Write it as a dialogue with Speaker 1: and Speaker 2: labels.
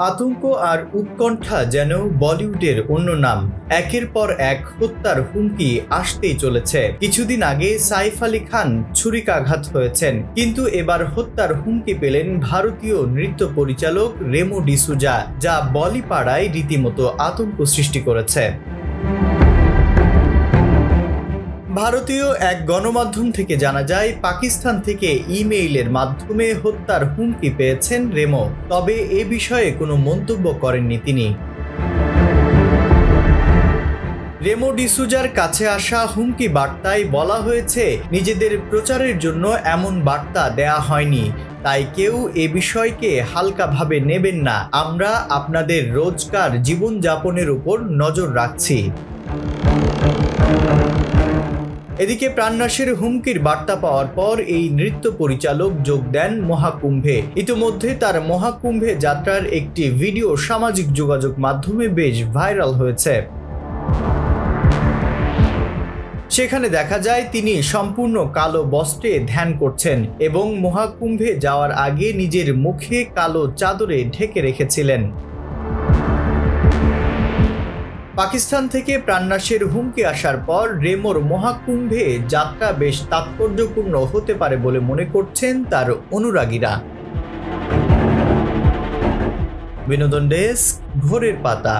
Speaker 1: আতঙ্ক আর উৎকণ্ঠা যেন বলিউডের অন্য নাম। একের পর এক হত্যার হুমকি আসতেই চলেছে। কিছুদিন আগে সাইফ আলী খান ছুরিকাঘাত হয়েছেন, কিন্তু এবার হত্যার হুমকি পেলেন ভারতীয় নৃত্য পরিচালক রেমো ডিসুজা, যা বলিপাড়ায় রীতিমতো আতঙ্ক সৃষ্টি করেছে। ভারতীয় এক গণমাধ্যম থেকে জানা যায়, পাকিস্তান থেকে ইমেইলের মাধ্যমে হত্যার হুমকি পেয়েছেন রেমো। তবে এ বিষয়ে কোনো মন্তব্য করেননি তিনি। রেমো ডিসুজার কাছে আসা হুমকি বার্তায় বলা হয়েছে, নিজেদের প্রচারের জন্য এমন বার্তা দেয়া হয়নি, তাই কেউ এ বিষয়কে হালকাভাবে নেবেন না। আমরা আপনাদের রোজকার জীবনযাপনের উপর নজর রাখছি। এদিকে প্রাণনাশের হুমকির বার্তা পাওয়ার পর এই নৃত্য পরিচালক যোগ দেন মহাকুম্ভে। ইতিমধ্যে তার মহাকুম্ভে যাত্রার একটি ভিডিও সামাজিক যোগাযোগ মাধ্যমে বেশ ভাইরাল হয়েছে। সেখানে দেখা যায় তিনি সম্পূর্ণ কালো বস্ত্রে ধ্যান করছেন এবং মহাকুম্ভে যাওয়ার আগে নিজের মুখে কালো চাদরে ঢেকে রেখেছিলেন। পাকিস্তান থেকে প্রাণনাশের হুমকি আসার পর রেমোর মহাকুম্ভে যাত্রা বেশ তাৎপর্যপূর্ণ হতে পারে বলে মনে করছেন তার অনুরাগীরা। বিনোদন ডেস্ক, ভোরের পাতা।